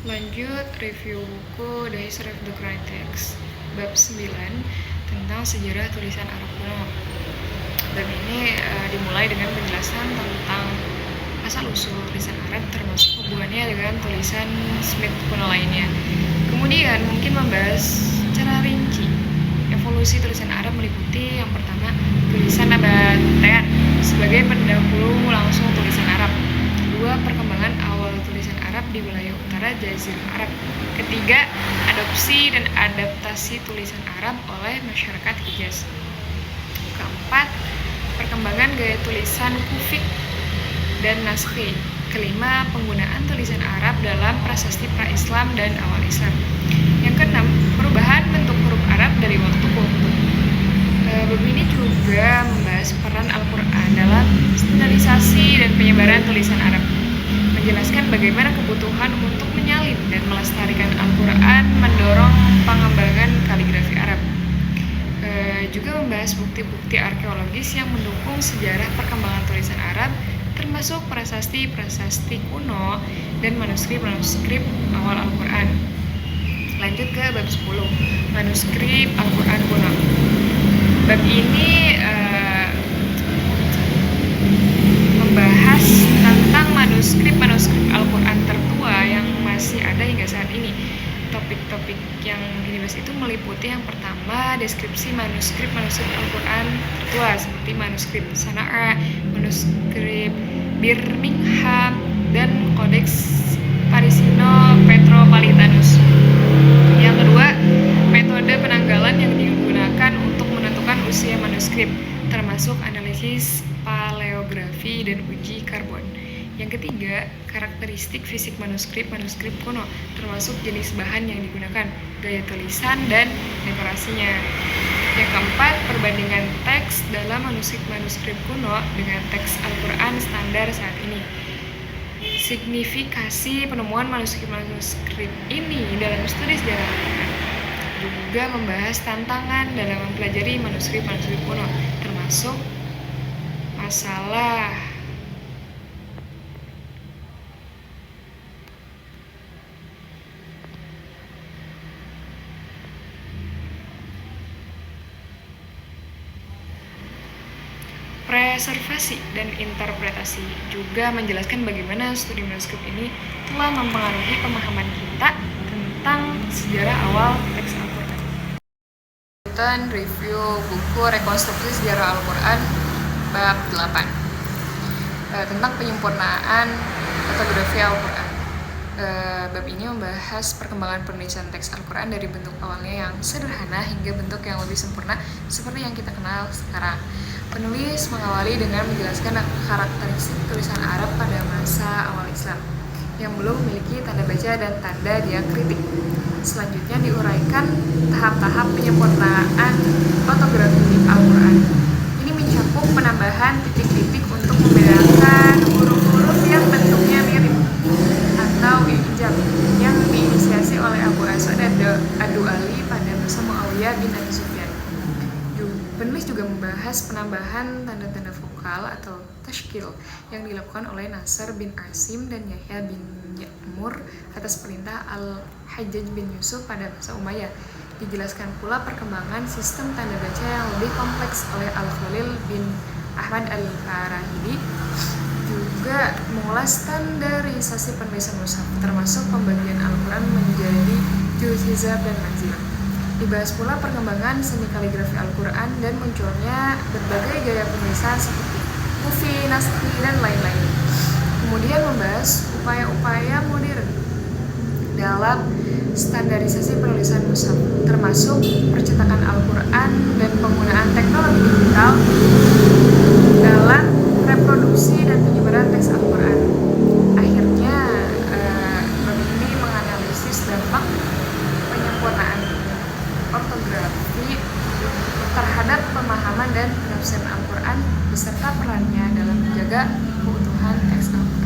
Lanjut review buku The History of the Quranic Text bab 9 tentang sejarah tulisan Arab kuno. Bab ini dimulai dengan penjelasan tentang asal-usul tulisan Arab termasuk hubungannya dengan tulisan Smith kuno lainnya. Kemudian mungkin membahas secara rinci evolusi tulisan Arab meliputi yang pertama tulisan Nabatean sebagai pendahulu langsung tulisan Arab. Kedua, perkembangan awal tulisan Arab di wilayah utara Jazirah Arab. Ketiga, adopsi dan adaptasi tulisan Arab oleh masyarakat Hijaz. Keempat, perkembangan gaya tulisan Kufik dan Naskhi. Kelima, penggunaan tulisan Arab dalam prasasti pra-Islam dan awal Islam. Yang keenam, perubahan bentuk huruf Arab dari waktu ke waktu. Bab ini juga membahas peran Al-Quran dalam standarisasi dan penyebaran tulisan Arab, menjelaskan bagaimana kebutuhan untuk menyalin dan melestarikan Al-Quran mendorong pengembangan kaligrafi Arab. Juga membahas bukti-bukti arkeologis yang mendukung sejarah perkembangan tulisan Arab, termasuk prasasti-prasasti kuno dan manuskrip-manuskrip awal Al-Quran. Lanjut ke bab 10, manuskrip Al-Quran kuno. Bab ini membahas tentang manuskrip-manuskrip Al-Quran tertua yang masih ada hingga saat ini. Topik-topik yang dibahas itu meliputi yang pertama, deskripsi manuskrip-manuskrip Al-Quran tertua seperti manuskrip Sana'a, manuskrip Birmingham, dan Codex Parisino Petropolitanus. Yang kedua, metode penanggalan yang digunakan untuk menentukan usia manuskrip, termasuk analisis paleografi dan uji karbon. Yang ketiga, karakteristik fisik manuskrip kuno, termasuk jenis bahan yang digunakan, gaya tulisan, dan dekorasinya. Yang keempat, perbandingan teks dalam manuskrip kuno dengan teks Al-Quran standar saat ini. Signifikasi penemuan manuskrip ini dalam studi sejarah Al-Quran. Juga membahas tantangan dalam mempelajari manuskrip kuno, termasuk masalah preservasi dan interpretasi. Juga menjelaskan bagaimana studi manuskrip ini telah mempengaruhi pemahaman kita tentang sejarah awal teks Al-Quran. Lanjutan review buku Rekonstruksi Sejarah Al-Quran bab 8 tentang penyempurnaan ortografi Al-Quran. Bab ini membahas perkembangan penulisan teks Al-Quran dari bentuk awalnya yang sederhana hingga bentuk yang lebih sempurna seperti yang kita kenal sekarang. Penulis mengawali dengan menjelaskan karakteristik tulisan Arab pada masa awal Islam yang belum memiliki tanda baca dan tanda diakritik. Selanjutnya diuraikan tahap-tahap penyempurnaan ortografi Al-Quran. Ini mencakup penambahan titik-titik untuk membedakan huruf-huruf yang bentuknya mirip atau ijab yang diinisiasi oleh Abu Aswad Ad-Du'ali pada masa Muawiyah bin Abi Sufyan. Penulis juga membahas penambahan tanda-tanda vokal atau tashkil yang dilakukan oleh Nasr bin Asim dan Yahya bin Ya'mur atas perintah Al-Hajjaj bin Yusuf pada masa Umayyah. Dijelaskan pula perkembangan sistem tanda baca yang lebih kompleks oleh Al-Khalil bin Ahmad Al-Farahidi. Juga mengulas standarisasi penulisan mushaf, termasuk pembagian Al-Quran menjadi juz, hizab, dan manzil. Dibahas pula perkembangan seni kaligrafi Al-Quran dan munculnya berbagai gaya penulisan seperti Kufi, Naskhi, dan lain-lain. Kemudian membahas upaya-upaya modern dalam standarisasi penulisan mushaf, termasuk percetakan Al-Quran dan penggunaan teknologi digital dalam reproduksi dan penyebaran teks Al-Quran. Akhirnya, bab ini menganalisis dampak penyempurnaan ortografi terhadap pemahaman dan penafsiran Al-Quran beserta perannya dalam menjaga keutuhan teks Al-Quran.